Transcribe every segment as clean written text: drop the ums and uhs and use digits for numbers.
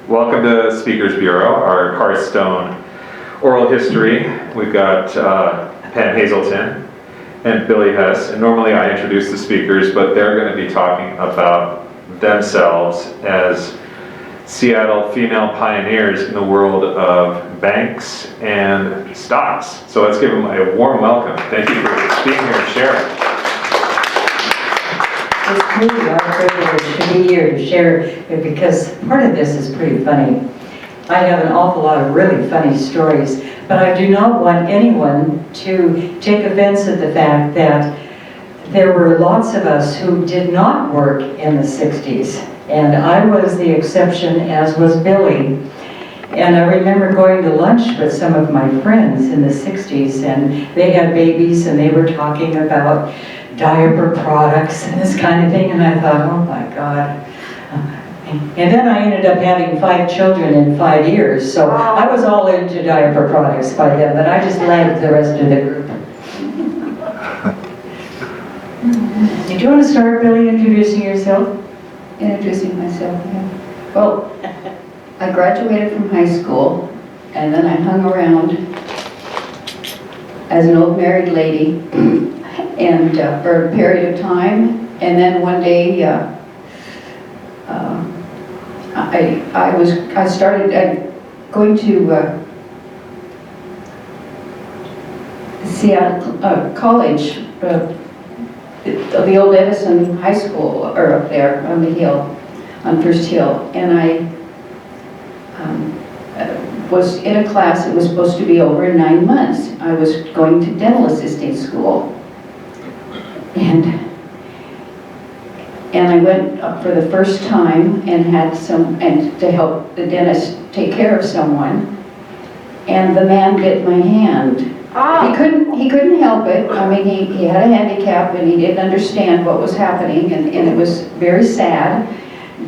Welcome to Speakers Bureau, our Hearthstone oral history. We've got Penn Haselton and Billie Hess, and normally I introduce the speakers, but they're going to be talking about themselves as Seattle female pioneers in the world of banks and stocks. So let's give them a warm welcome. Thank you for being here and sharing. It's truly our privilege to be here to share it, because part of this is pretty funny. I have an awful lot of really funny stories, but I do not want anyone to take offense at the fact that there were lots of us who did not work in the 60s, and I was the exception, as was Billie. And I remember going to lunch with some of my friends in the 60s, and they had babies and they were talking about diaper products and this kind of thing, and I thought, oh my God. And then I ended up having 5 children in 5 years, so I was all into diaper products by then, but I just lagged the rest of the group. Did you want to start, Billie, introducing yourself? Introducing myself, yeah. Well, I graduated from high school, and then I hung around as an old married lady, and for a period of time, and then one day I started going to Seattle College, the old Edison High School, or up there on the hill, on First Hill, and I was in a class that was supposed to be over in 9 months. I was going to dental assisting school. And I went up for the first time and had to help the dentist take care of someone, and the man bit my hand. Oh. He couldn't help it. I mean, he had a handicap and he didn't understand what was happening, and it was very sad,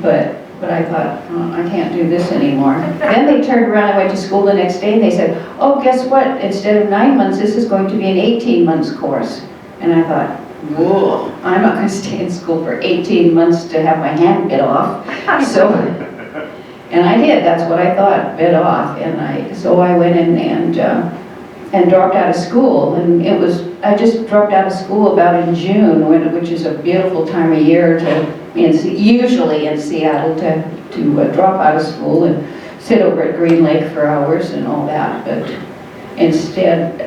but I thought, oh, I can't do this anymore. Then they turned around, I went to school the next day, and they said, oh, guess what? Instead of 9 months, this is going to be an 18 months course. And I thought, whoa, I'm not going to stay in school for 18 months to have my hand bit off. So, and I did. That's what I thought, bit off. And so I went in and dropped out of school. And I just dropped out of school about in June, which is a beautiful time of year usually in Seattle to drop out of school and sit over at Green Lake for hours and all that. But instead,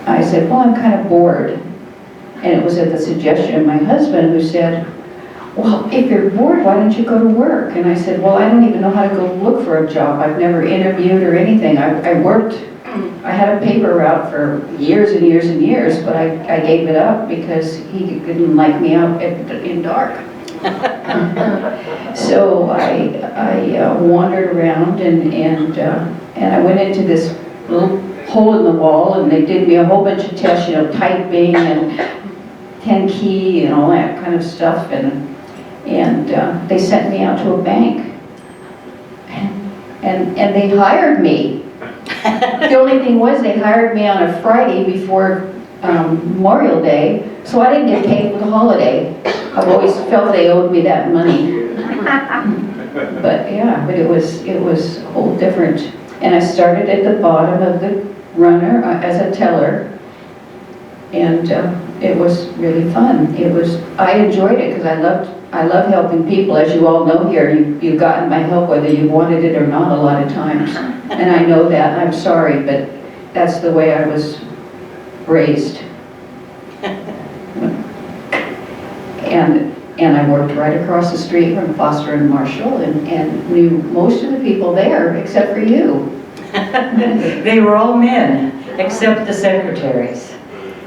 I said, well, I'm kind of bored. And it was at the suggestion of my husband, who said, well, if you're bored, why don't you go to work? And I said, well, I don't even know how to go look for a job. I've never interviewed or anything. I had a paper route for years and years and years, but I gave it up because he didn't like me out in dark. So I wandered around and I went into this little hole in the wall, and they did me a whole bunch of tests, typing and 10 key and all that kind of stuff, and they sent me out to a bank, and they hired me. The only thing was, they hired me on a Friday before Memorial Day, so I didn't get paid for the holiday. I've always felt they owed me that money. But yeah, but it was a whole different. And I started at the bottom of the runner as a teller, and it was really fun. I enjoyed it because I love helping people. As you all know here, you've gotten my help whether you wanted it or not a lot of times, and I know that. I'm sorry, but that's the way I was raised. And I worked right across the street from Foster and Marshall, and knew most of the people there except for you. They were all men, except the secretaries,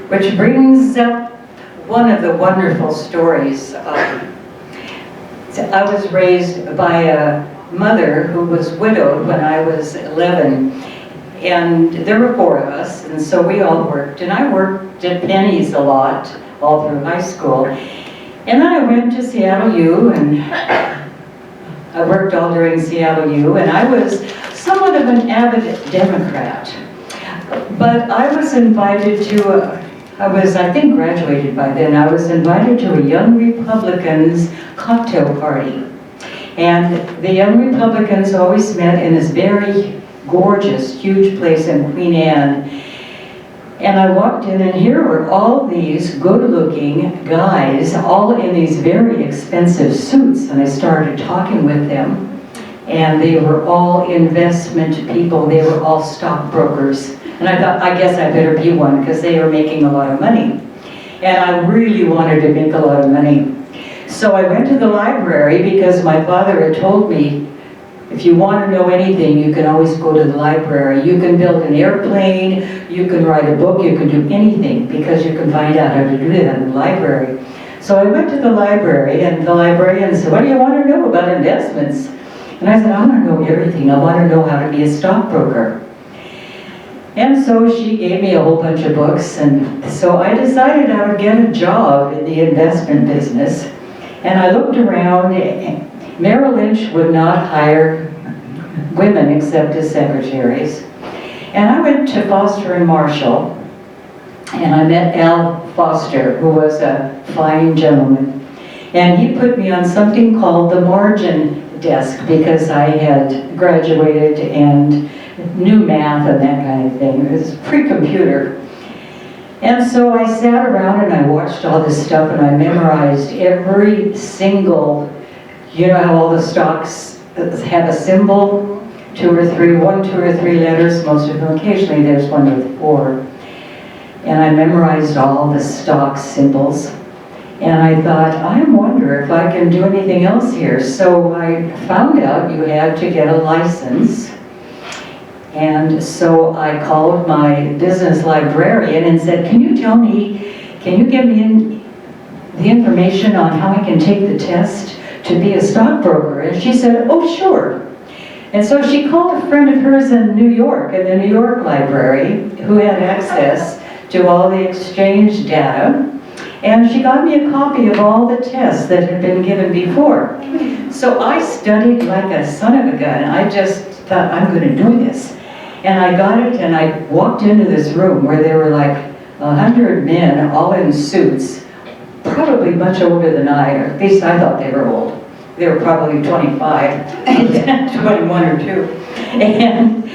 which brings up one of the wonderful stories. I was raised by a mother who was widowed when I was 11, and there were 4 of us, and so we all worked, and I worked at Penny's a lot all through high school. And then I went to Seattle U, and I worked all during Seattle U, and I was somewhat of an avid Democrat. But I was invited to I think, graduated by then. I was invited to a Young Republicans cocktail party. And the Young Republicans always met in this very gorgeous, huge place in Queen Anne. And I walked in, and here were all these good-looking guys, all in these very expensive suits. And I started talking with them. And they were all investment people. They were all stockbrokers. And I thought, I guess I better be one, because they were making a lot of money. And I really wanted to make a lot of money. So I went to the library, because my father had told me, if you want to know anything, you can always go to the library. You can build an airplane, you can write a book, you can do anything, because you can find out how to do that in the library. So I went to the library, and the librarian said, what do you want to know about investments? And I said, I want to know everything. I want to know how to be a stockbroker. And so she gave me a whole bunch of books, and so I decided I would get a job in the investment business. And I looked around. Merrill Lynch would not hire women except as secretaries. And I went to Foster and Marshall, and I met Al Foster, who was a fine gentleman. And he put me on something called the margin desk, because I had graduated and knew math and that kind of thing. It was pre-computer. And so I sat around and I watched all this stuff, and I memorized every single, you know how all the stocks have a symbol, one, two, or three letters, most of them. Occasionally there's one with 4. And I memorized all the stock symbols. And I thought, I wonder if I can do anything else here. So I found out you had to get a license. And so I called my business librarian and said, can you give me the information on how I can take the test to be a stockbroker? And she said, oh, sure. And so she called a friend of hers in New York, in the New York library, who had access to all the exchange data. And she got me a copy of all the tests that had been given before. So I studied like a son of a gun. I just thought, I'm going to do this. And I got it, and I walked into this room where there were like 100 men, all in suits, probably much older than I, or at least I thought they were old. They were probably 25, 21 or 2. And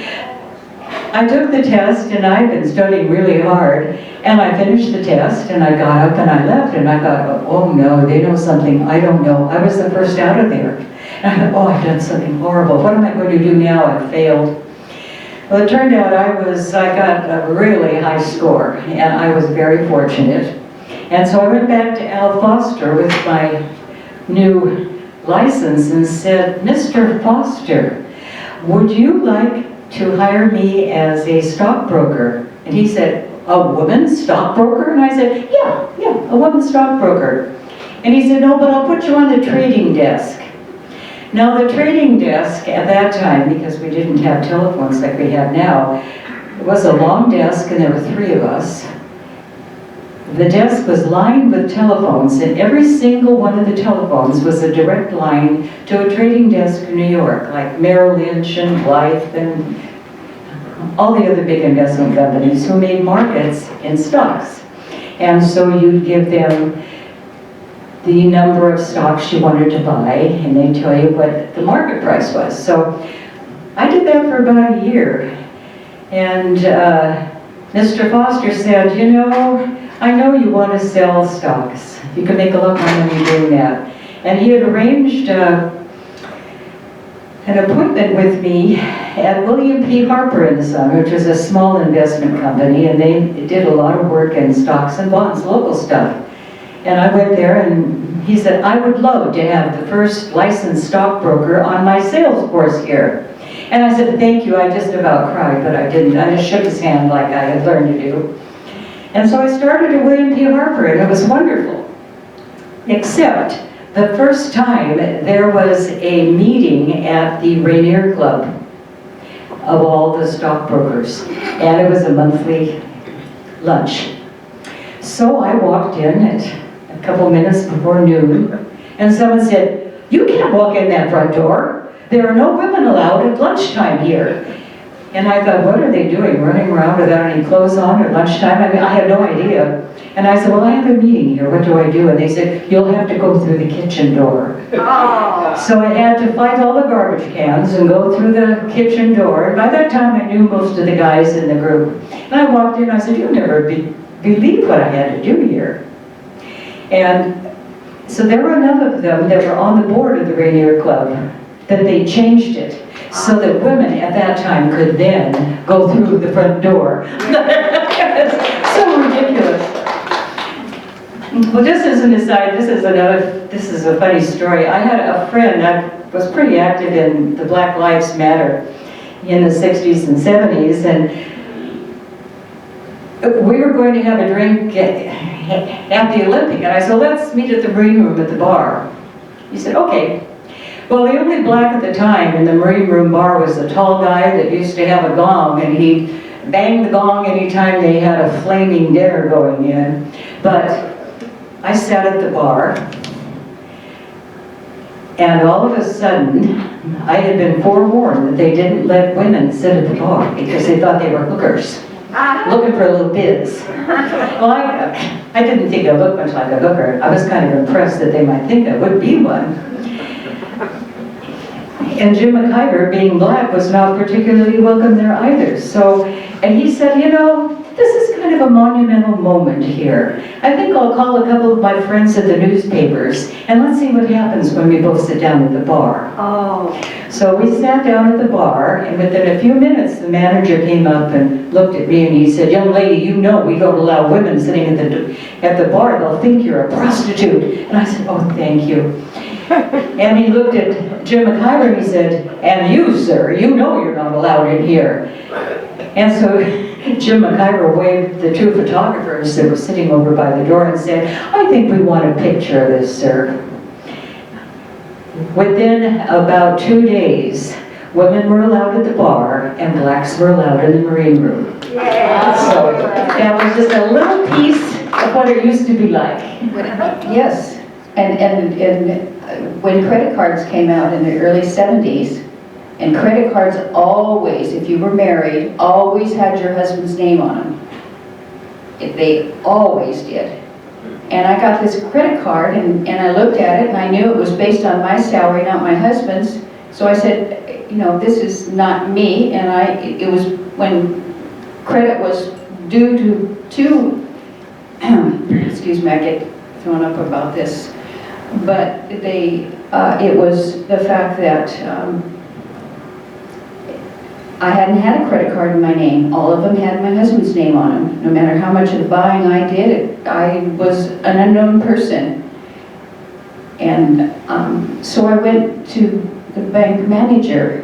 I took the test, and I'd been studying really hard, and I finished the test, and I got up and I left, and I thought, oh no, they know something I don't know. I was the first out of there. And I thought, oh, I've done something horrible. What am I going to do now? I failed. Well, it turned out I got a really high score, and I was very fortunate. And so I went back to Al Foster with my new license and said, Mr. Foster, would you like to hire me as a stockbroker? And he said, a woman stockbroker? And I said, yeah, a woman stockbroker. And he said, no, but I'll put you on the trading desk. Now, the trading desk at that time, because we didn't have telephones like we have now, was a long desk, and there were 3 of us. The desk was lined with telephones, and every single one of the telephones was a direct line to a trading desk in New York, like Merrill Lynch and Blythe and all the other big investment companies who made markets in stocks. And so you'd give them the number of stocks you wanted to buy, and they'd tell you what the market price was. So I did that for about a year. And Mr. Foster said, you know, I know you want to sell stocks. You can make a lot more money doing that. And he had arranged an appointment with me at William P. Harper & Son, which was a small investment company, and they did a lot of work in stocks and bonds, local stuff. And I went there, and he said, I would love to have the first licensed stockbroker on my sales force here. And I said, thank you. I just about cried, but I didn't. I just shook his hand like I had learned to do. And so I started at William P. Harper, and it was wonderful. Except the first time there was a meeting at the Rainier Club of all the stockbrokers, and it was a monthly lunch. So I walked in at a couple minutes before noon, and someone said, you can't walk in that front door. There are no women allowed at lunchtime here. And I thought, what are they doing, running around without any clothes on at lunchtime? I mean, I had no idea. And I said, well, I have a meeting here, what do I do? And they said, you'll have to go through the kitchen door. Oh. So I had to fight all the garbage cans and go through the kitchen door. And by that time, I knew most of the guys in the group. And I walked in, I said, you'll never believe what I had to do here. And so there were enough of them that were on the board of the Rainier Club that they changed it so that women at that time could then go through the front door. So ridiculous. Well, just as an aside, this is a funny story. I had a friend, I was pretty active in the Black Lives Matter in the 60s and 70s, and we were going to have a drink at the Olympic, and I said, let's meet at the Marine Room at the bar. He said, okay. Well, the only black at the time in the Marine Room bar was a tall guy that used to have a gong, and he'd bang the gong anytime they had a flaming dinner going in. But I sat at the bar, and all of a sudden, I had been forewarned that they didn't let women sit at the bar because they thought they were hookers, looking for a little biz. Well, I didn't think I looked much like a hooker. I was kind of impressed that they might think I would be one. And Jim McIver, being black, was not particularly welcome there either. So, and he said, you know, this is kind of a monumental moment here. I think I'll call a couple of my friends at the newspapers, and let's see what happens when we both sit down at the bar. Oh. So we sat down at the bar, and within a few minutes, the manager came up and looked at me, and he said, young lady, you know we don't allow women sitting at the bar. They'll think you're a prostitute. And I said, oh, thank you. And he looked at Jim McIver, and he said, and you, sir, you know you're not allowed in here. And so Jim McIver waved the two photographers that were sitting over by the door and said, I think we want a picture of this, sir. Within about 2 days, women were allowed at the bar and blacks were allowed in the Marine Room. Yeah. So that was just a little piece of what it used to be like. Yes, and when credit cards came out in the early 70s, and credit cards always, if you were married, always had your husband's name on them. They always did. And I got this credit card, and I looked at it, and I knew it was based on my salary, not my husband's. So I said, you know, this is not me, and it was when credit was due to excuse me, I get thrown up about this, but it was the fact that I hadn't had a credit card in my name. All of them had my husband's name on them. No matter how much of the buying I did, I was an unknown person. And so I went to the bank manager,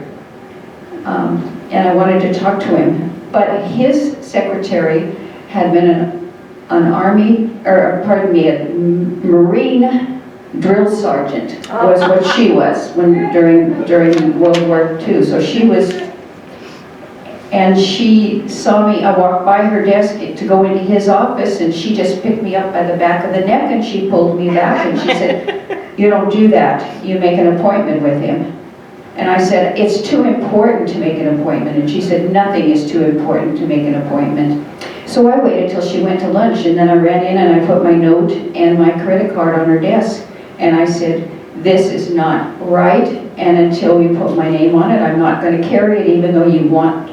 and I wanted to talk to him. But his secretary had been a Marine drill sergeant, was what she was during World War II. So she was. And she saw me, I walked by her desk to go into his office, and she just picked me up by the back of the neck and she pulled me back and she said, you don't do that, you make an appointment with him. And I said, it's too important to make an appointment. And she said, nothing is too important to make an appointment. So I waited till she went to lunch, and then I ran in and I put my note and my credit card on her desk. And I said, this is not right, and until you put my name on it, I'm not going to carry it, even though you want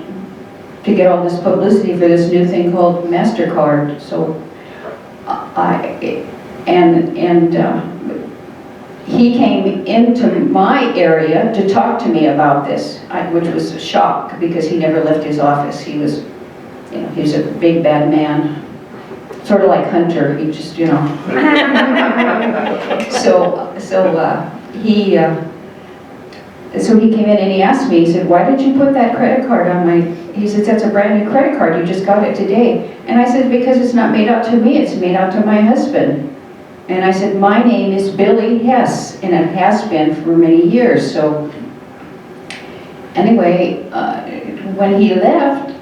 to get all this publicity for this new thing called MasterCard. So he came into my area to talk to me about this, which was a shock because he never left his office. He was, you know, he was a big bad man, sort of like Hunter. He just, you know. So he came in and he asked me, he said, why did you put that credit card on my, he said, that's a brand new credit card, you just got it today. And I said, because it's not made out to me, it's made out to my husband. And I said, my name is Billie Hess, and it has been for many years. So anyway, when he left,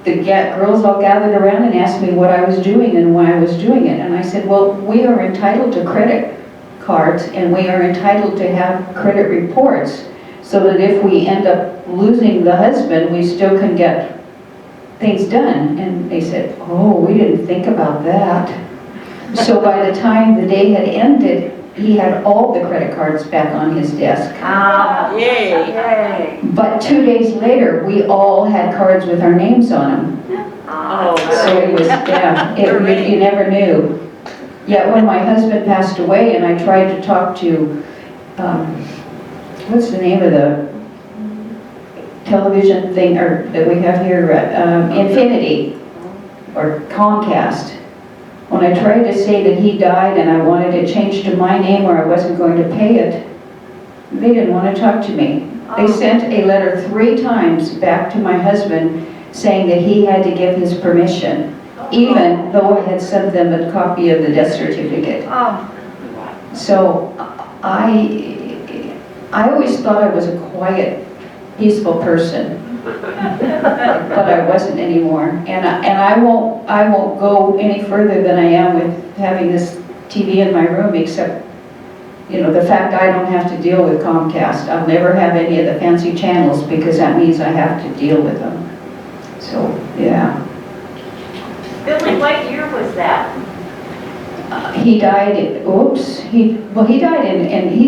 the girls all gathered around and asked me what I was doing and why I was doing it. And I said, well, we are entitled to credit cards, and we are entitled to have credit reports. so that if we end up losing the husband, we still can get things done. And they said, oh, we didn't think about that. So by the time the day had ended, he had all the credit cards back on his desk. Yay. But 2 days later, we all had cards with our names on them. So it was, yeah, you never knew. Yet when my husband passed away and I tried to talk to, what's the name of the television thing or that we have here, Infinity or Comcast. When I tried to say that he died and I wanted it changed to my name or I wasn't going to pay it, they didn't want to talk to me. They sent a letter 3 times back to my husband saying that he had to give his permission, even though I had sent them a copy of the death certificate. So I always thought I was a quiet, peaceful person, but I wasn't anymore. And I won't go any further than I am with having this TV in my room, except, you know, the fact I don't have to deal with Comcast. I'll never have any of the fancy channels because that means I have to deal with them. So, yeah. Billie, what year was that? He died, he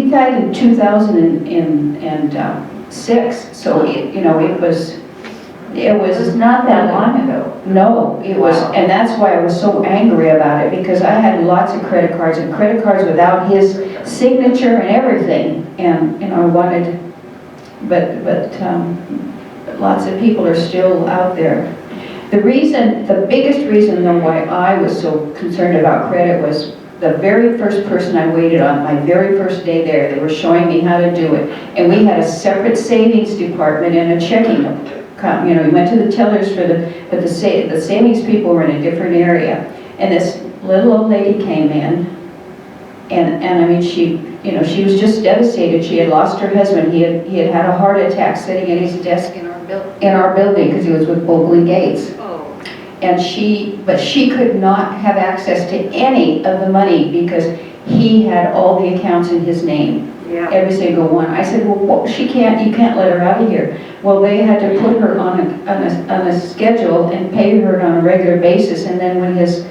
died in 2006, so it was Not that long ago. no, it was, Wow. and that's why I was so angry about it, because I had lots of credit cards without his signature and everything, and, I wanted, but lots of people are still out there. The biggest reason though why I was so concerned about credit was the very first person I waited on, my very first day there, they were showing me how to do it. And we had a separate savings department and a checking account. You went to the tellers but the savings people were in a different area. And this little old lady came in, and I mean, she was just devastated. She had lost her husband. He had a heart attack sitting at his desk in our building because he was with Bogley Gates. And she could not have access to any of the money because he had all the accounts in his name, every single one. I said, well, you can't let her out of here. Well, they had to put her on a schedule and pay her on a regular basis. And then when his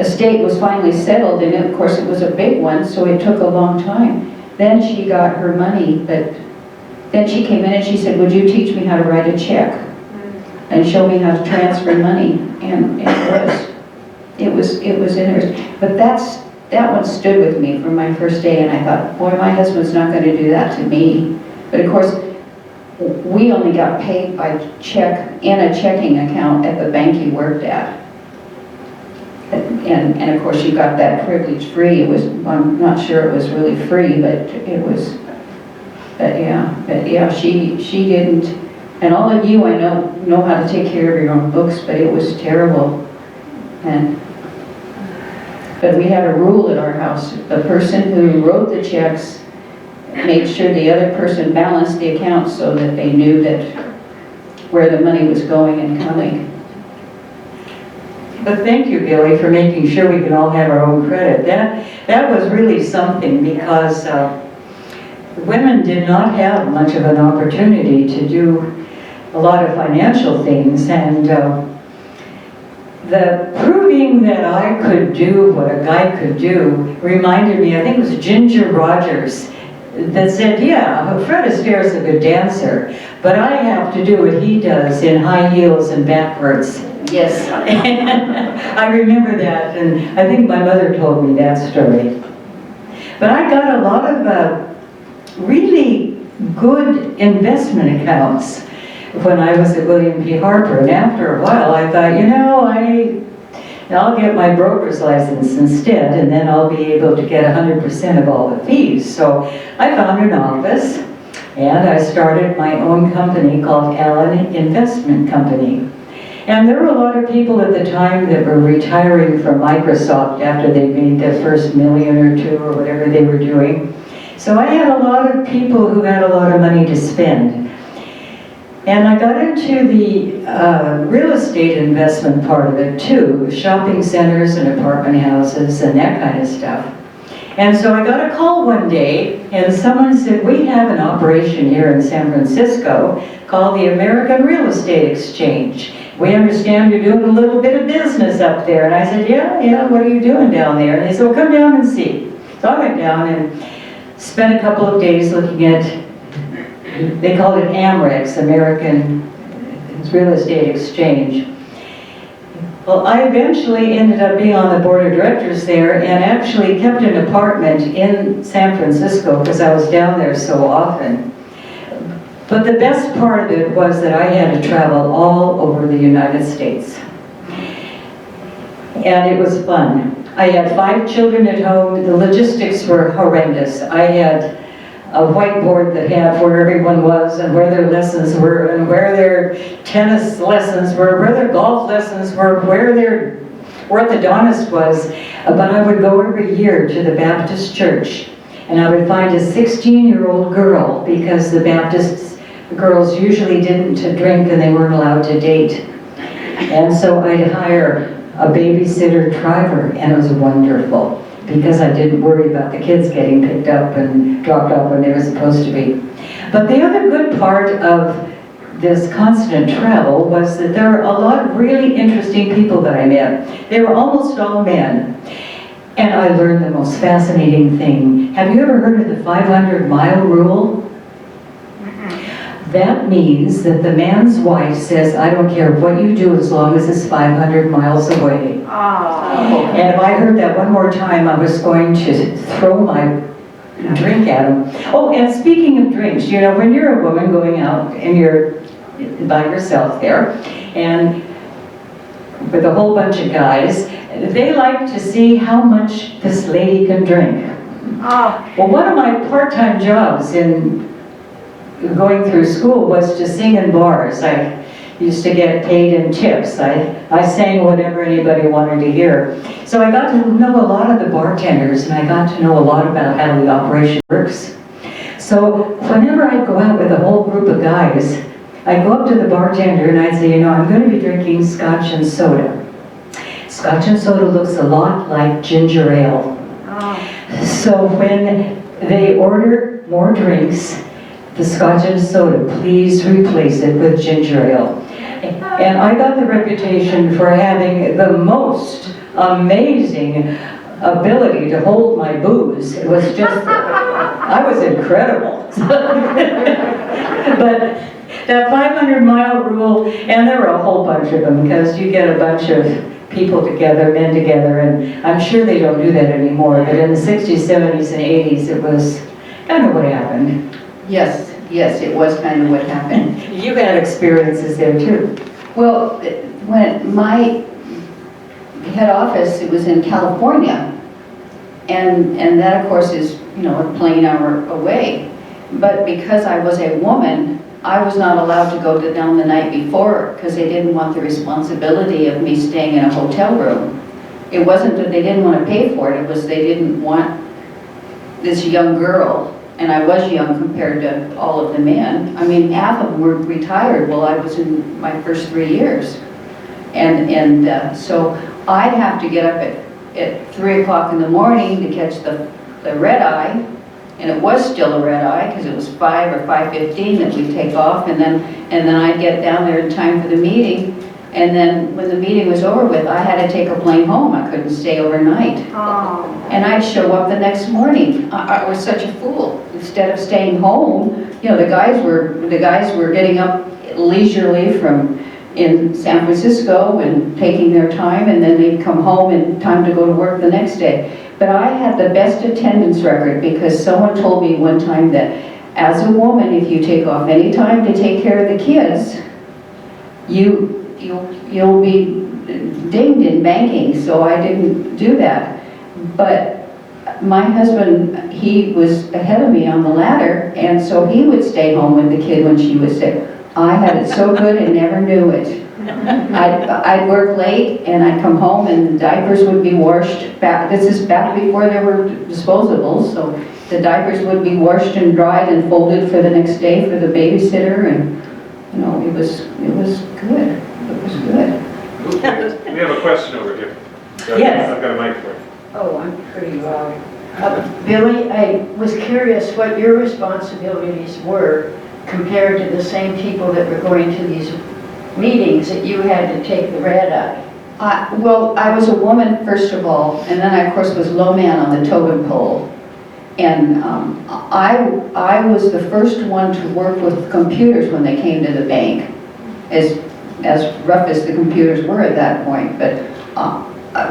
estate was finally settled, and of course it was a big one, so it took a long time. Then she got her money, but then she came in and she said, would you teach me how to write a check? And show me how to transfer money, and it was interesting. But that one stood with me from my first day, and I thought, boy, my husband's not going to do that to me. But of course, we only got paid by check in a checking account at the bank he worked at. And of course, you got that privilege free. I'm not sure it was really free, but it was. But yeah, she didn't. And all of you, I know how to take care of your own books, but it was terrible. But we had a rule at our house. The person who wrote the checks made sure the other person balanced the accounts so that they knew that where the money was going and coming. But thank you, Billie, for making sure we can all have our own credit. That was really something, because women did not have much of an opportunity to do a lot of financial things, and the proving that I could do what a guy could do reminded me, I think it was Ginger Rogers, that said, yeah, Fred Astaire is a good dancer, but I have to do what he does in high heels and backwards. Yes. I remember that, and I think my mother told me that story. But I got a lot of really good investment accounts when I was at William P. Harper, and after a while I thought, I'll get my broker's license instead, and then I'll be able to get 100% of all the fees. So I found an office, and I started my own company called Allen Investment Company. And there were a lot of people at the time that were retiring from Microsoft after they made their first $1 million or $2 million or whatever they were doing. So I had a lot of people who had a lot of money to spend. And I got into the real estate investment part of it too, shopping centers and apartment houses and that kind of stuff. And so I got a call one day, and someone said, we have an operation here in San Francisco called the American Real Estate Exchange. We understand you're doing a little bit of business up there. And I said, yeah, what are you doing down there? And they said, well, come down and see. So I went down and spent a couple of days looking at, they called it AMREX, American Real Estate Exchange. Well, I eventually ended up being on the board of directors there and actually kept an apartment in San Francisco because I was down there so often. But the best part of it was that I had to travel all over the United States. And it was fun. I had 5 children at home. The logistics were horrendous. I had a whiteboard that had where everyone was and where their lessons were and where their tennis lessons were, where their golf lessons were, where their orthodontist was. But I would go every year to the Baptist church and I would find a 16-year-old girl because the Baptist girls usually didn't drink and they weren't allowed to date. And so I'd hire a babysitter driver and it was wonderful, because I didn't worry about the kids getting picked up and dropped off when they were supposed to be. But the other good part of this constant travel was that there were a lot of really interesting people that I met. They were almost all men. And I learned the most fascinating thing. Have you ever heard of the 500-mile rule? That means that the man's wife says, I don't care what you do as long as it's 500 miles away. Oh. And if I heard that one more time, I was going to throw my drink at him. Oh, and speaking of drinks, you know, when you're a woman going out and you're by yourself there, and with a whole bunch of guys, they like to see how much this lady can drink. Oh. Well, one of my part-time jobs in going through school was to sing in bars. I used to get paid in tips. I sang whatever anybody wanted to hear. So I got to know a lot of the bartenders and I got to know a lot about how the operation works. So whenever I'd go out with a whole group of guys, I'd go up to the bartender and I'd say, you know, I'm going to be drinking scotch and soda. Scotch and soda looks a lot like ginger ale. Oh. So when they order more drinks, the scotch and soda, please replace it with ginger ale. And I got the reputation for having the most amazing ability to hold my booze. It was just, I was incredible. But that 500-mile rule, and there were a whole bunch of them, because you get a bunch of people together, men together, and I'm sure they don't do that anymore, but in the 60s, 70s, and 80s, it was kind of what happened. Yes, it was kind of what happened. You had experiences there too. Well, when my head office, it was in California, and that of course is, you know, a plane hour away. But because I was a woman, I was not allowed to go down the night before because they didn't want the responsibility of me staying in a hotel room. It wasn't that they didn't want to pay for it, it was they didn't want this young girl, and I was young compared to all of the men. I mean, half of them were retired while I was in my first 3 years. And so I'd have to get up at 3 o'clock in the morning to catch the red eye, and it was still a red eye because it was 5 or 5:15 that we'd take off, and then I'd get down there in time for the meeting, and then when the meeting was over with, I had to take a plane home. I couldn't stay overnight. Oh. And I'd show up the next morning. I was such a fool. Instead of staying home, you know, the guys were getting up leisurely from in San Francisco and taking their time, and then they'd come home in time to go to work the next day. But I had the best attendance record because someone told me one time that as a woman, if you take off any time to take care of the kids, you'll be dinged in banking. So I didn't do that. But my husband, he was ahead of me on the ladder, and so he would stay home with the kid when she was sick. I had it so good and never knew it. I'd work late and I'd come home and the diapers would be washed. This is back before there were disposables, so the diapers would be washed and dried and folded for the next day for the babysitter, and you know, it was good. It was good. We have a question over here. Yes. I've got a mic for you. Oh, I'm pretty loud. Billy, I was curious what your responsibilities were compared to the same people that were going to these meetings that you had to take the red eye. Well, I was a woman, first of all, and then I, of course, was low man on the totem pole. And I was the first one to work with computers when they came to the bank, as rough as the computers were at that point, but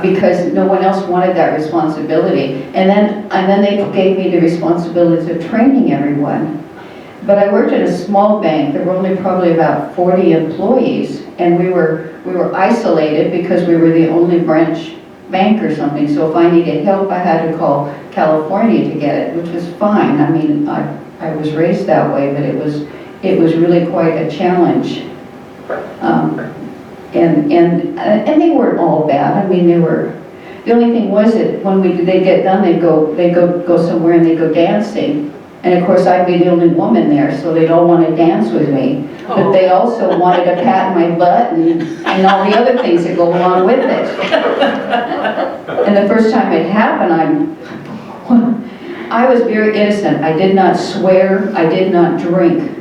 because no one else wanted that responsibility. And then they gave me the responsibility of training everyone. But I worked in a small bank. There were only probably about 40 employees, and we were isolated because we were the only branch bank or something. So if I needed help, I had to call California to get it, which was fine. I mean, I was raised that way, but it was really quite a challenge. And they weren't all bad. I mean, they were. The only thing was that when they get done, they go somewhere and they go dancing. And of course, I'd be the only woman there, so they'd all want to dance with me. But they also wanted to pat my butt and all the other things that go along with it. And the first time it happened, I was very innocent. I did not swear. I did not drink.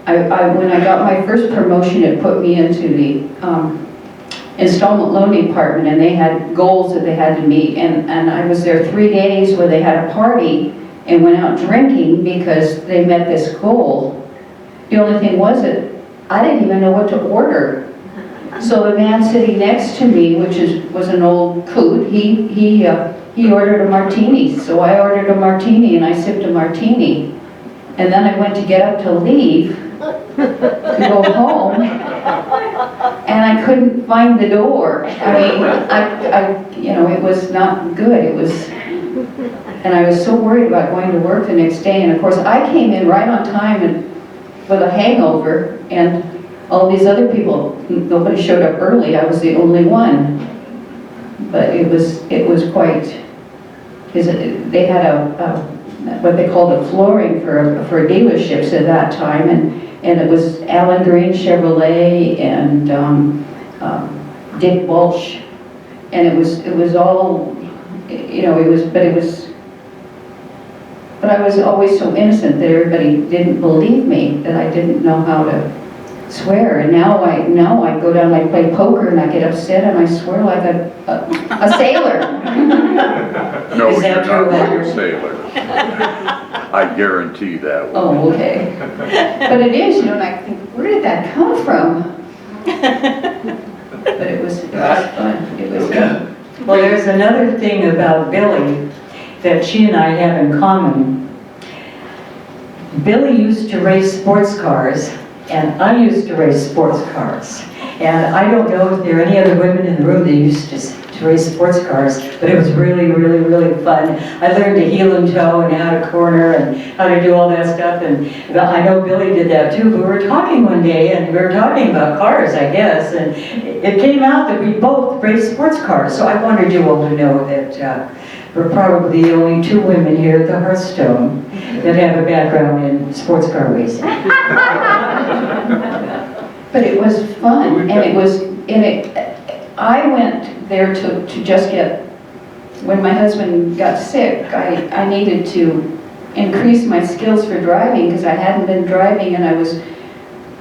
When I got my first promotion, it put me into the installment loan department, and they had goals that they had to meet. And I was there 3 days where they had a party and went out drinking because they met this goal. The only thing was that I didn't even know what to order. So the man sitting next to me, which was an old coot, he ordered a martini. So I ordered a martini and I sipped a martini. And then I went to get up to leave to go home, and I couldn't find the door. I mean, it was not good. It was, and I was so worried about going to work the next day. And of course, I came in right on time and with a hangover, and all these other people, nobody showed up early. I was the only one. But it was quite. They had what they called a flooring for dealerships at that time, and it was Alan Green Chevrolet and Dick Walsh, and it was all, but I was always so innocent that everybody didn't believe me, that I didn't know how to swear. And now I go down, I play poker, and I get upset and I swear like a sailor. No, Is you're that not true, like a Edward? sailor. I guarantee that one. Oh, okay. But it is, and I think, where did that come from? But it was fun. It was fun. Well, there's another thing about Billie that she and I have in common. Billie used to race sports cars, and I used to race sports cars. And I don't know if there are any other women in the room that used to race sports cars, but it was really, really, really fun. I learned to heel and toe and how to corner and how to do all that stuff. And I know Billie did that too. But we were talking one day, and we were talking about cars, I guess, and it came out that we both raced sports cars. So I wanted you all to know that we're probably the only 2 women here at the Hearthstone that have a background in sports car racing. But it was fun, I went there to just get, when my husband got sick, I needed to increase my skills for driving because I hadn't been driving, and I was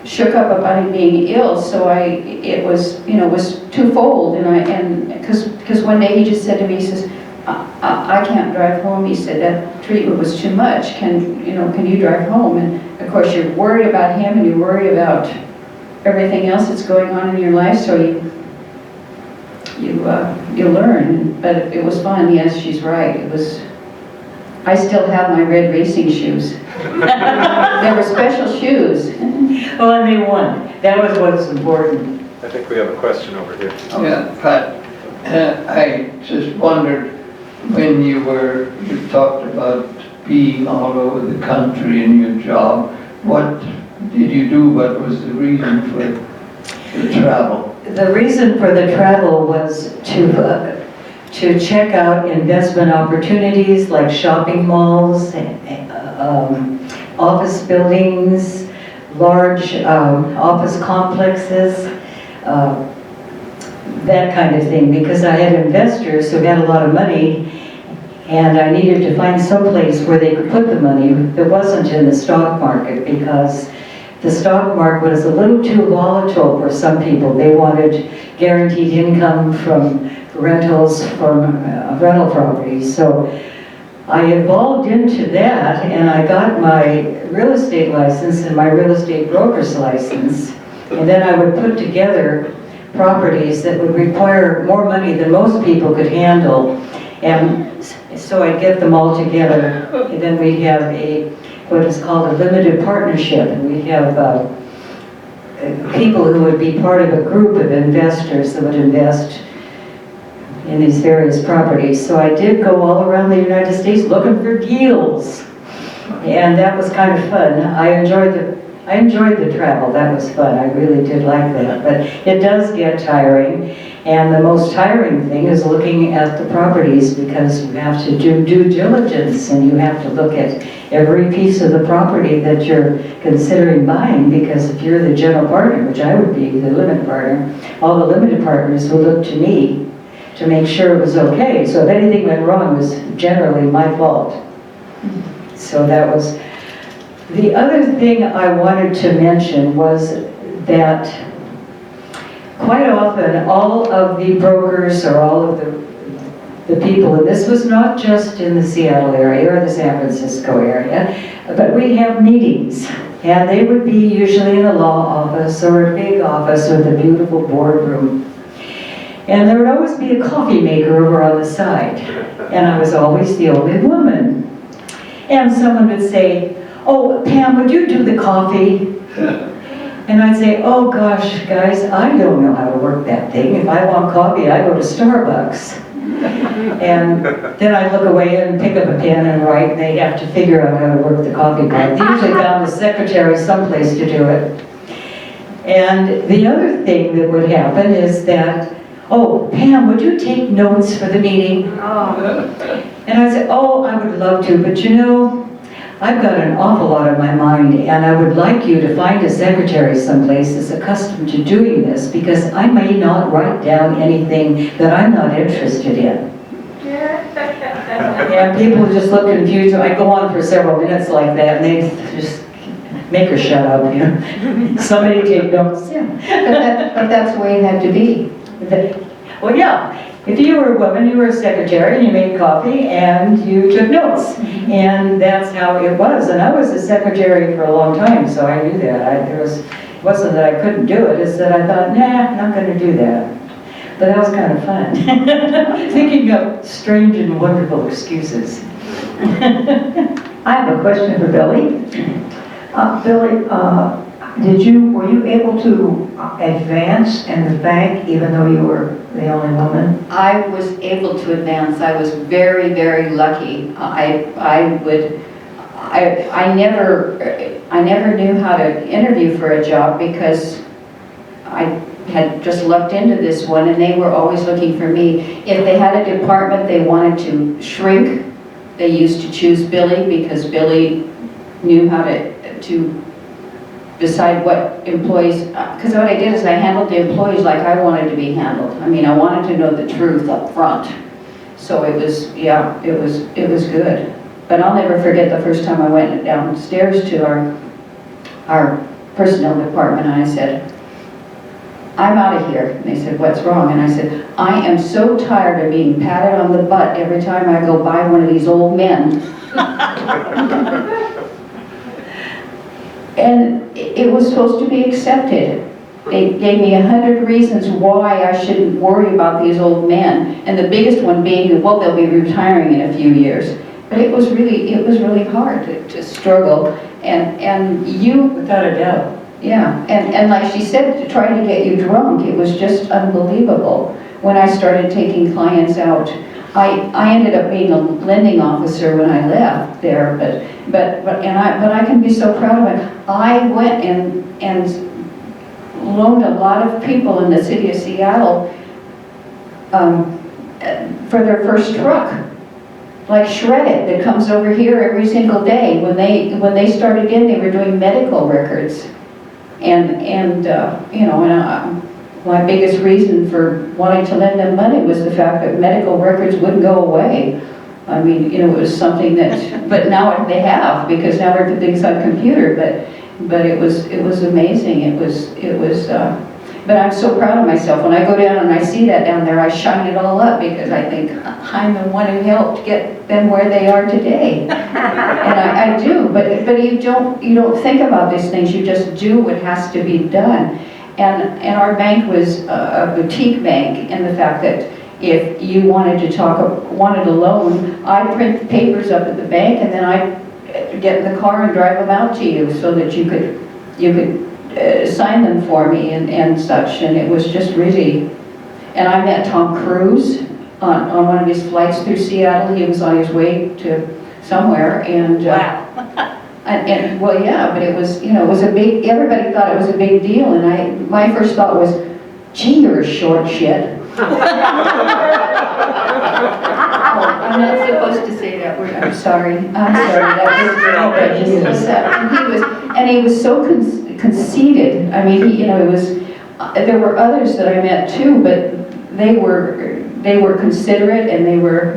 shook up about him being ill. So it was twofold, and because one day he just said to me, he says, I can't drive home. He said that treatment was too much. Can you drive home? And of course you're worried about him, and you're worried about everything else that's going on in your life. So you learn. But it was fun. Yes, she's right. It was. I still have my red racing shoes. They were special shoes. Well, and they won. That was what's important. I think we have a question over here. Yeah, Pat, I just wondered, when you talked about being all over the country in your job, what did you do? What was the reason for the travel? The reason for the travel was to check out investment opportunities like shopping malls, office buildings, large office complexes, that kind of thing, because I had investors who had a lot of money, And I needed to find some place where they could put the money that wasn't in the stock market, because the stock market was a little too volatile for some people. They wanted guaranteed income from rentals, from rental properties. So I evolved into that, and I got my real estate license and my real estate broker's license. And then I would put together properties that would require more money than most people could handle. And so I'd get them all together. And then we'd have what is called a limited partnership. And we'd have people who would be part of a group of investors that would invest in these various properties. So I did go all around the United States looking for deals. And that was kind of fun. I enjoyed the travel. That was fun. I really did like that. But it does get tiring. And the most tiring thing is looking at the properties, because you have to do due diligence and you have to look at every piece of the property that you're considering buying, because if you're the general partner, which I would be, the limited partner, all the limited partners would look to me to make sure it was okay. So if anything went wrong, it was generally my fault. So that was... The other thing I wanted to mention was that quite often all of the brokers or all of the people, and this was not just in the Seattle area or the San Francisco area, but we have meetings, and they would be usually in a law office or a big office with a beautiful boardroom. And there would always be a coffee maker over on the side, and I was always the only woman. And someone would say, "Oh, Pam, would you do the coffee?" And I'd say, "Oh gosh, guys, I don't know how to work that thing. If I want coffee, I go to Starbucks." And then I'd look away and pick up a pen and write, and they'd have to figure out how to work the coffee pot. They usually found the secretary someplace to do it. And the other thing that would happen is that, "Oh, Pam, would you take notes for the meeting?" And I'd say, "Oh, I would love to, but you know, I've got an awful lot on my mind, and I would like you to find a secretary someplace that's accustomed to doing this, because I may not write down anything that I'm not interested in." And people would just look confused. I'd go on for several minutes like that, and they'd just make her shut up, you know. Somebody take notes. Yeah, but that's the way it had to be. Well, yeah. If you were a woman, you were a secretary, and you made coffee, and you took notes. And that's how it was. And I was a secretary for a long time, so I knew that. It wasn't that I couldn't do it, it's that I thought, nah, I'm not going to do that. But that was kind of fun. Thinking of strange and wonderful excuses. I have a question for Billie. Billie, were you able to advance in the bank even though you were the only woman? I was able to advance. I was very, very lucky. I never knew how to interview for a job, because I had just lucked into this one, and they were always looking for me. If they had a department they wanted to shrink, they used to choose Billie, because Billie knew how to decide what employees, because what I did is I handled the employees like I wanted to be handled. I mean, I wanted to know the truth up front. So it was, yeah, it was good. But I'll never forget the first time I went downstairs to our personnel department, and I said, "I'm out of here." And they said, "What's wrong?" And I said, "I am so tired of being patted on the butt every time I go by one of these old men." And it was supposed to be accepted. They gave me 100 reasons why I shouldn't worry about these old men. And the biggest one being, well, they'll be retiring in a few years. But it was really hard to struggle. And you... Without a doubt. Yeah, and like she said, to try to get you drunk, it was just unbelievable. When I started taking clients out, I ended up being a lending officer when I left there, but I can be so proud of it. I went and loaned a lot of people in the city of Seattle for their first truck, like Shred It, that comes over here every single day. When they started in, they were doing medical records, my biggest reason for wanting to lend them money was the fact that medical records wouldn't go away. I mean, it was something that, but now they have, because now everything's on computer, but it was amazing. It was, but I'm so proud of myself. When I go down and I see that down there, I shine it all up, because I think I'm the one who helped get them where they are today. And I do, but you don't think about these things, you just do what has to be done. And our bank was a boutique bank, in the fact that if you wanted a loan, I'd print the papers up at the bank, and then I'd get in the car and drive them out to you, so that you could sign them for me and such. And it was just really, and I met Tom Cruise on one of his flights through Seattle. He was on his way to somewhere, and and well, yeah, but it was, it was a big, everybody thought it was a big deal, and my first thought was, gee, you're a short shit. Oh, I'm not supposed to say that word. I'm sorry. He was so conceited. I mean, there were others that I met too, but they were considerate, and they were,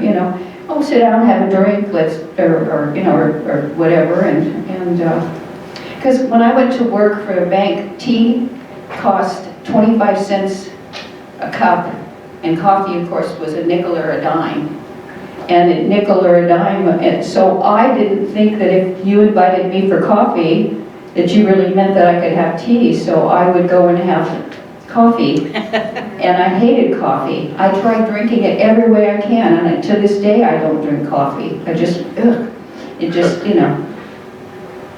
oh, sit down, have a drink, let's, or whatever, and because when I went to work for a bank, tea cost 25 cents a cup, and coffee, of course, was a nickel or a dime. And a nickel or a dime, and so I didn't think that if you invited me for coffee, that you really meant that I could have tea, so I would go and have coffee. And I hated coffee. I tried drinking it every way I can, and to this day I don't drink coffee. I just, it just,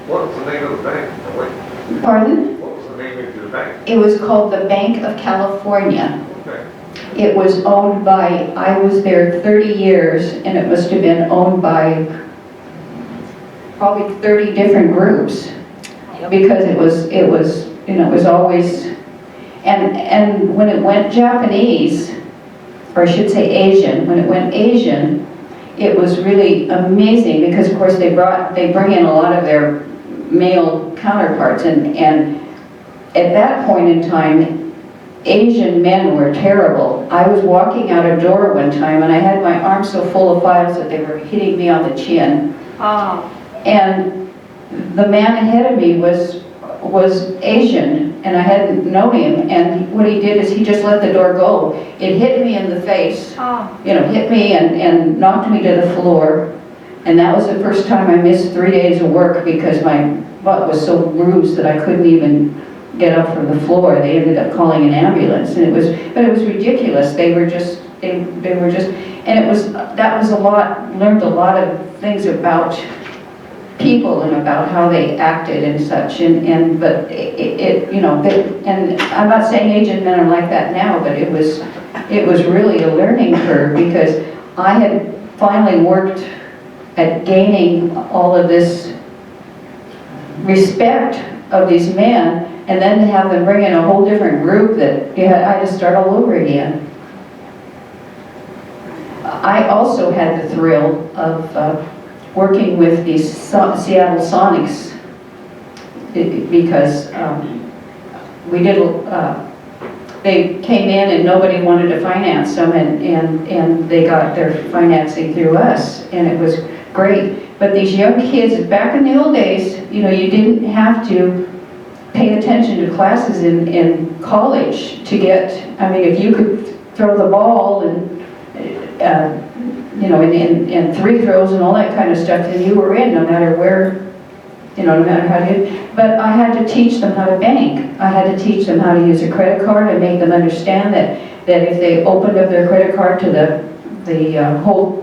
What was the name of the bank? Pardon? What was the name of the bank? It was called the Bank of California. Okay. It was owned by, I was there 30 years, and it must have been owned by probably 30 different groups, because it was always, and when it went Japanese, or I should say Asian, when it went Asian, it was really amazing, because of course they bring in a lot of their male counterparts, and at that point in time, Asian men were terrible. I was walking out a door one time, and I had my arms so full of files that they were hitting me on the chin. Oh. And the man ahead of me was Asian, and I hadn't known him, and what he did is he just let the door go. It hit me in the face, hit me and knocked me to the floor, and that was the first time I missed 3 days of work, because my butt was so bruised that I couldn't even get up from the floor. They ended up calling an ambulance, and it was ridiculous. They were just, and that was a lot, learned a lot of things about people and about how they acted and such, but and I'm not saying Asian men are like that now, but it was really a learning curve, because I had finally worked at gaining all of this respect of these men, and then to have them bring in a whole different group that I had to start all over again. I also had the thrill of working with the Seattle Sonics, because we did, they came in and nobody wanted to finance them, and they got their financing through us, and it was great. But these young kids, back in the old days, you didn't have to pay attention to classes in college to get, I mean, if you could throw the ball and and free throws and all that kind of stuff, then you were in, no matter where, no matter how to. But I had to teach them how to bank. I had to teach them how to use a credit card, and make them understand that if they opened up their credit card to the whole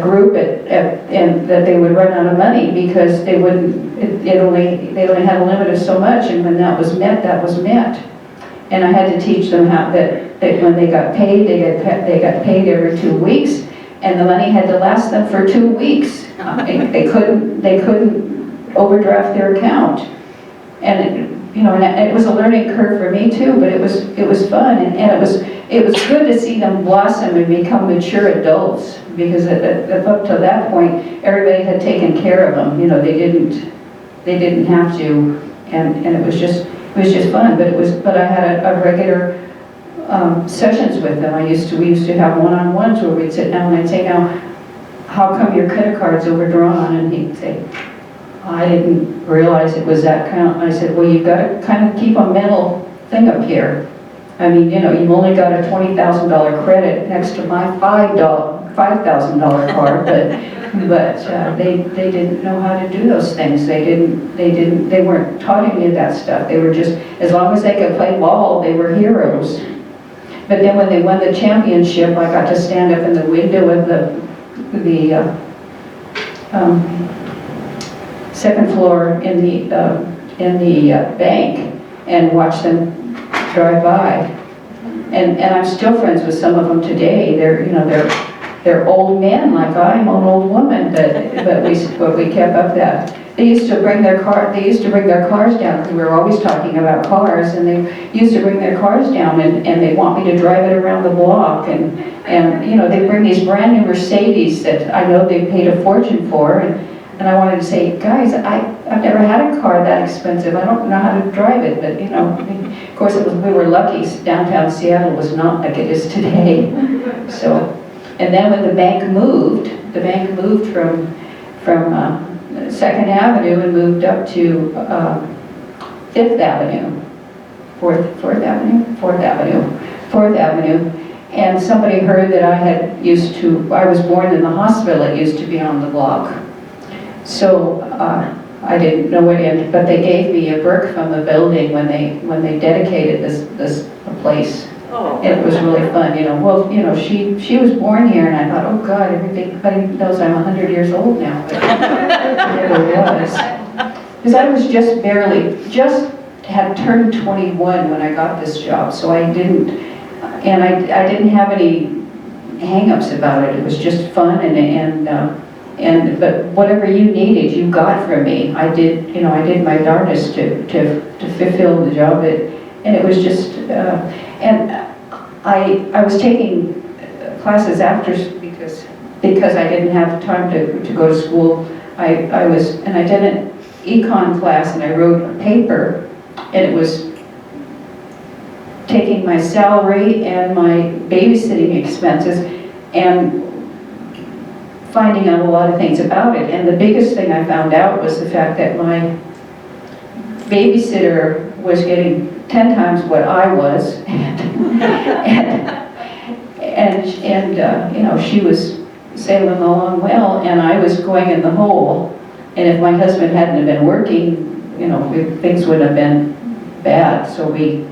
group, and that they would run out of money, because they wouldn't. They only had a limit of so much, and when that was met, that was met. And I had to teach them how that when they got paid, they got paid every 2 weeks, and the money had to last them for 2 weeks. They couldn't overdraft their account, and it was a learning curve for me too. But it was fun, and it was good to see them blossom and become mature adults, because up to that point, everybody had taken care of them. They didn't have to, and it was just fun. But I had a regular sessions with them. We used to have one-on-ones where we'd sit down and I'd say, now, how come your credit card's overdrawn? And he'd say, I didn't realize it was that kind. I said, well, you've got to kind of keep a mental thing up here. I mean, you know, you've only got a $20,000 credit next to my $5,000 card, but they didn't know how to do those things. They weren't taught any of that stuff. They were just, as long as they could play ball, they were heroes. But then when they won the championship, I got to stand up in the window of the second floor in the bank and watch them drive by. And I'm still friends with some of them today. They're old men like I'm an old woman, but we kept up that. They used to bring their cars down, because we were always talking about cars, and they used to bring their cars down and they want me to drive it around the block, and you know, they bring these brand new Mercedes that I know they paid a fortune for, and I wanted to say, guys, I've never had a car that expensive. I don't know how to drive it, but you know, of course we were lucky. Downtown Seattle was not like it is today. So, and then when the bank moved from 2nd Avenue and moved up to 5th Avenue, 4th Avenue, and somebody heard that I was born in the hospital that used to be on the block. So I didn't know it in, but they gave me a brick from the building when they dedicated this place. Oh. It was really fun, you know. Well, you know, she was born here, and I thought, oh God, everybody knows I'm 100 years old now. But it never was, because I was just had turned 21 when I got this job, so I didn't have any hang-ups about it. It was just fun, but whatever you needed, you got from me. I did my darndest to fulfill the job. And it was just, and I was taking classes after because I didn't have time to go to school. I did an econ class, and I wrote a paper, and it was taking my salary and my babysitting expenses and finding out a lot of things about it. And the biggest thing I found out was the fact that my babysitter was getting 10 times what I was, and you know, she was sailing along well, and I was going in the hole. And if my husband hadn't have been working, you know, things would have been bad. So we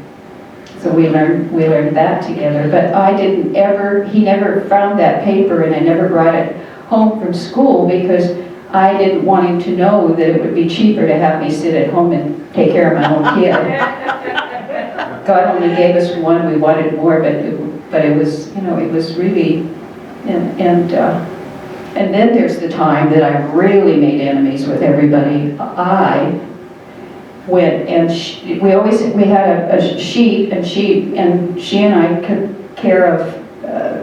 learned that together. But he never found that paper, and I never brought it home from school because I didn't want him to know that it would be cheaper to have me sit at home and take care of my own kid. God only gave us one. We wanted more, but it was, you know, it was really, and then there's the time that I really made enemies with everybody. I went and we had a sheet, and she and I took care of.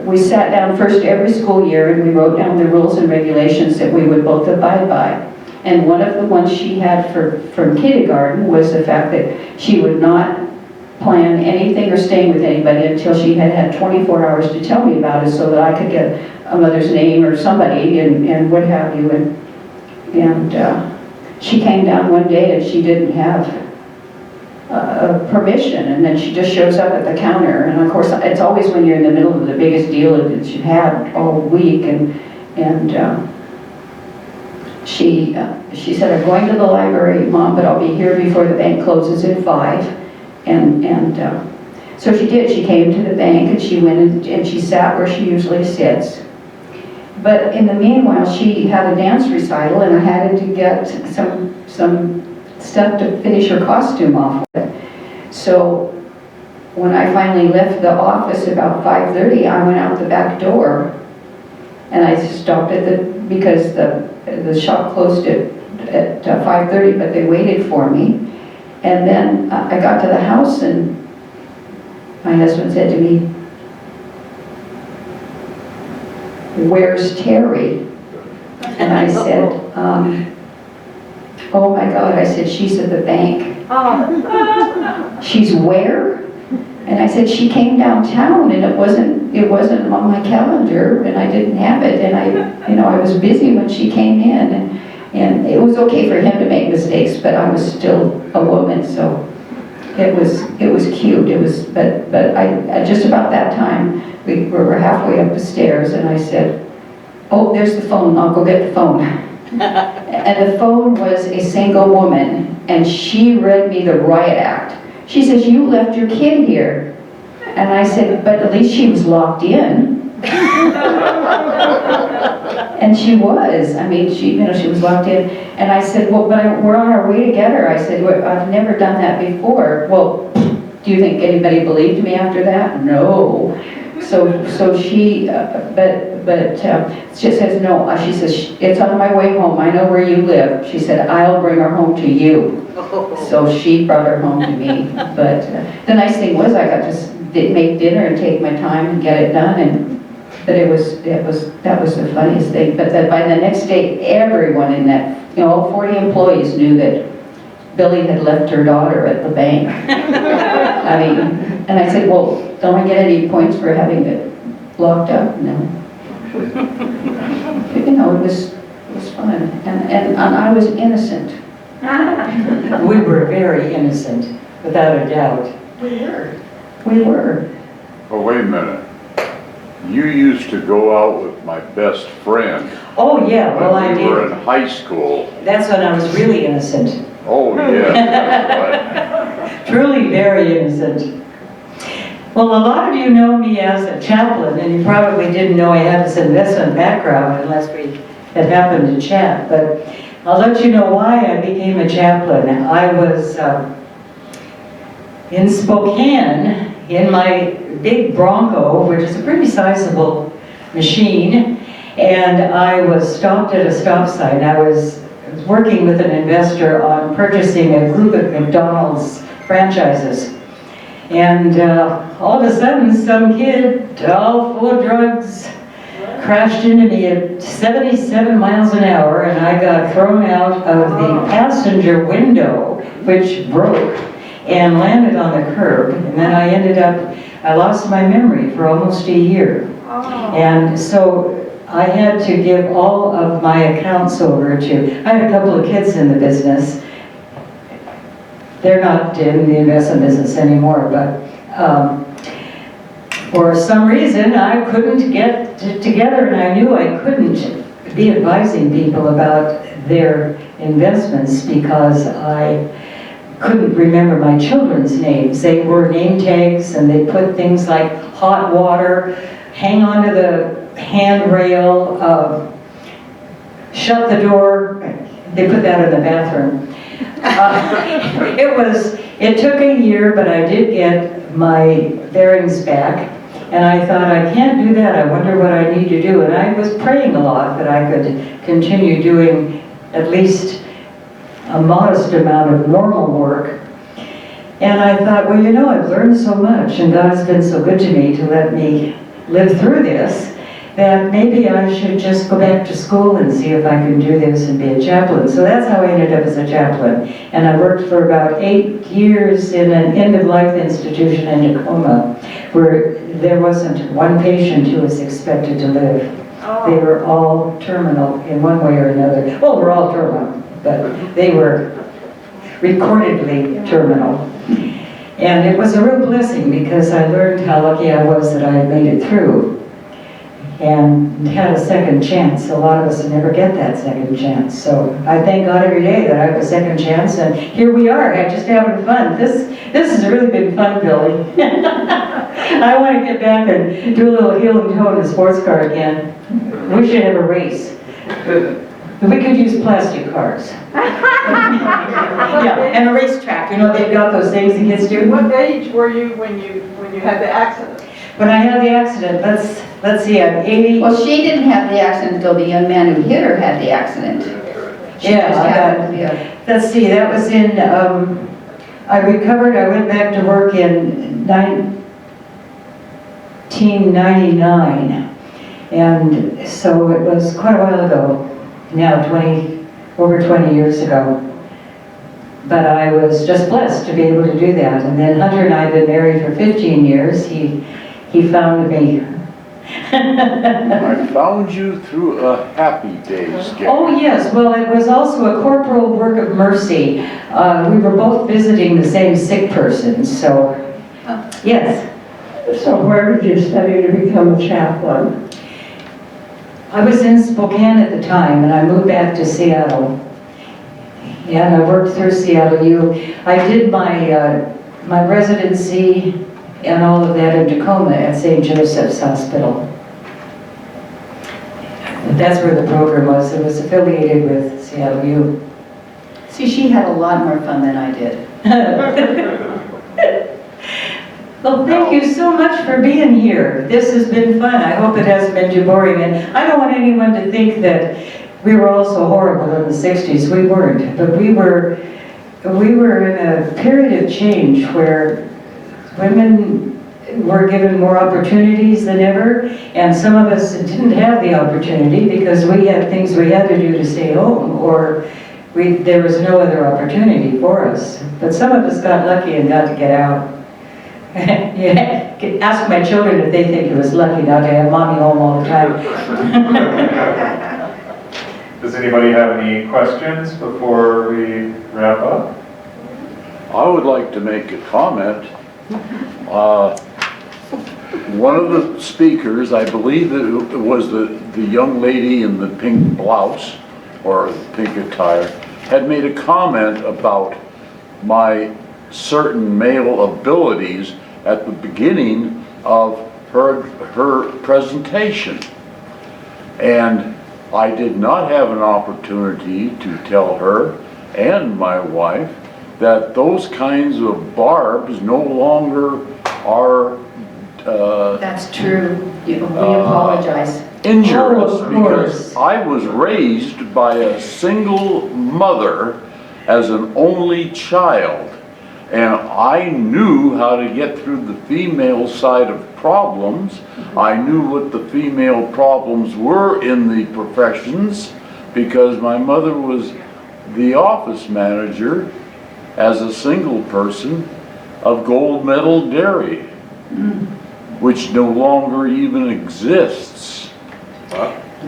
We sat down first every school year and we wrote down the rules and regulations that we would both abide by. And one of the ones she had from kindergarten was the fact that she would not plan anything or staying with anybody until she had had 24 hours to tell me about it, so that I could get a mother's name or somebody and what have you. And she came down one day and she didn't have permission, and then she just shows up at the counter, and of course it's always when you're in the middle of the biggest deal that you've had all week, and she said, I'm going to the library, Mom, but I'll be here before the bank closes at 5. And so she did. She came to the bank and she went and she sat where she usually sits. But in the meanwhile, she had a dance recital, and I had to get some stuff to finish her costume off with. So when I finally left the office about 5:30, I went out the back door, and I stopped because the shop closed at 5:30, but they waited for me. And then I got to the house, and my husband said to me, "Where's Terry?" And I said, "Oh my God," I said, "she's at the bank." Oh. "She's where?" And I said, she came downtown and it wasn't on my calendar and I didn't have it. And I was busy when she came in and it was okay for him to make mistakes, but I was still a woman, so it was cute. But I just about that time, we were halfway up the stairs and I said, oh, there's the phone, I'll go get the phone. And the phone was a single woman and she read me the riot act. She says, you left your kid here. And I said, but at least she was locked in. And she was. I mean, she was locked in. And I said, well, but we're on our way to get her. I said, well, I've never done that before. Well, do you think anybody believed me after that? No. So she, she says, no. She says, it's on my way home. I know where you live. She said, I'll bring her home to you. So she brought her home to me. But the nice thing was I got to make dinner and take my time and get it done. But that was the funniest thing. But by the next day, everyone in that, all 40 employees knew that Billie had left her daughter at the bank. I mean, and I said, well, don't I get any points for having it locked up? No. It was fun. And I was innocent. We were very innocent, without a doubt. We were. Oh, wait a minute. You used to go out with my best friend. Oh, yeah, well, I when we were did. in high school. That's when I was really innocent. Oh, yeah, that's Truly very innocent. Well, a lot of you know me as a chaplain, and you probably didn't know I had this investment background unless we had happened to chat. But I'll let you know why I became a chaplain. I was in Spokane in my big Bronco, which is a pretty sizable machine, and I was stopped at a stop sign. I was working with an investor on purchasing a group of McDonald's franchises. And all of a sudden, some kid, all full of drugs, crashed into me at 77 miles an hour, and I got thrown out of the passenger window, which broke, and landed on the curb. And then I lost my memory for almost a year. And so I had to give all of my accounts over to, I had a couple of kids in the business. They're not in the investment business anymore, but for some reason I couldn't get it together, and I knew I couldn't be advising people about their investments because I couldn't remember my children's names. They were name tags, and they put things like hot water, hang onto the handrail, shut the door. They put that in the bathroom. It took a year, but I did get my bearings back, and I thought, I can't do that. I wonder what I need to do. And I was praying a lot that I could continue doing at least a modest amount of normal work. And I thought, well, I've learned so much, and God's been so good to me to let me live through this, that maybe I should just go back to school and see if I can do this and be a chaplain. So that's how I ended up as a chaplain. And I worked for about 8 years in an end-of-life institution in Tacoma, where there wasn't one patient who was expected to live. They were all terminal in one way or another. Well, we're all terminal, but they were recordedly terminal. And it was a real blessing because I learned how lucky I was that I had made it through and had a second chance. A lot of us never get that second chance. So I thank God every day that I have a second chance, and here we are, just having fun. This has really been fun, Billie. I want to get back and do a little heel and toe in a sports car again. We should have a race. We could use plastic cars. Yeah, and a racetrack. They've got those things the kids do. What age were you when you had the accident? When I had the accident, let's see, I'm 80. Well, she didn't have the accident, though the young man who hit her had the accident. She Yeah, just happened to be let's see, that was in, I recovered, I went back to work in 1999. And so it was quite a while ago, now over 20 years ago. But I was just blessed to be able to do that. And then Hunter and I have been married for 15 years. He found me. I found you through a Happy Days game. Oh, yes. Well, it was also a corporal work of mercy. We were both visiting the same sick person, so, yes. So where did you study to become a chaplain? I was in Spokane at the time, and I moved back to Seattle. Yeah, and I worked through Seattle U. I did my residency and all of that in Tacoma at St. Joseph's Hospital. But that's where the program was. It was affiliated with Seattle U. See, she had a lot more fun than I did. Well, thank you so much for being here. This has been fun. I hope it hasn't been too boring. And I don't want anyone to think that we were all so horrible in the 60s. We weren't. But we were in a period of change where women were given more opportunities than ever. And some of us didn't have the opportunity because we had things we had to do to stay home, or there was no other opportunity for us. But some of us got lucky and got to get out. Yeah, ask my children if they think it was lucky not to have mommy home all the time. Does anybody have any questions before we wrap up? I would like to make a comment. One of the speakers, I believe that it was the young lady in the pink blouse or pink attire, had made a comment about my certain male abilities at the beginning of her presentation. And I did not have an opportunity to tell her and my wife that those kinds of barbs no longer are That's true. We apologize. injurious, Oh, of because course. I was raised by a single mother as an only child, and I knew how to get through the female side of problems. I knew what the female problems were in the professions because my mother was the office manager as a single person of Gold Medal Dairy, which no longer even exists.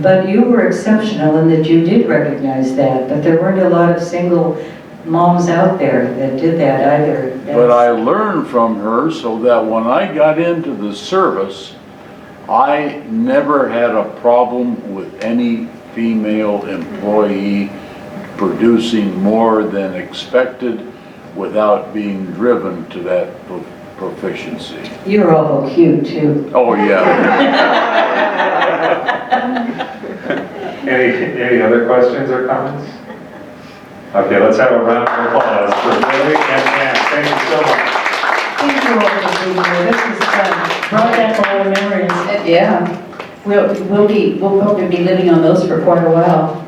But you were exceptional in that you did recognize that, but there weren't a lot of single moms out there that did that either. But I learned from her so that when I got into the service, I never had a problem with any female employee producing more than expected without being driven to that proficiency. You're awful cute too. Oh, yeah. Any other questions or comments? Okay, let's have a round of applause for Billie and Ann. Thank you so much. Thank you all for being here. This was fun. Brought back a lot of memories. Yeah. We'll probably be living on those for quite a while.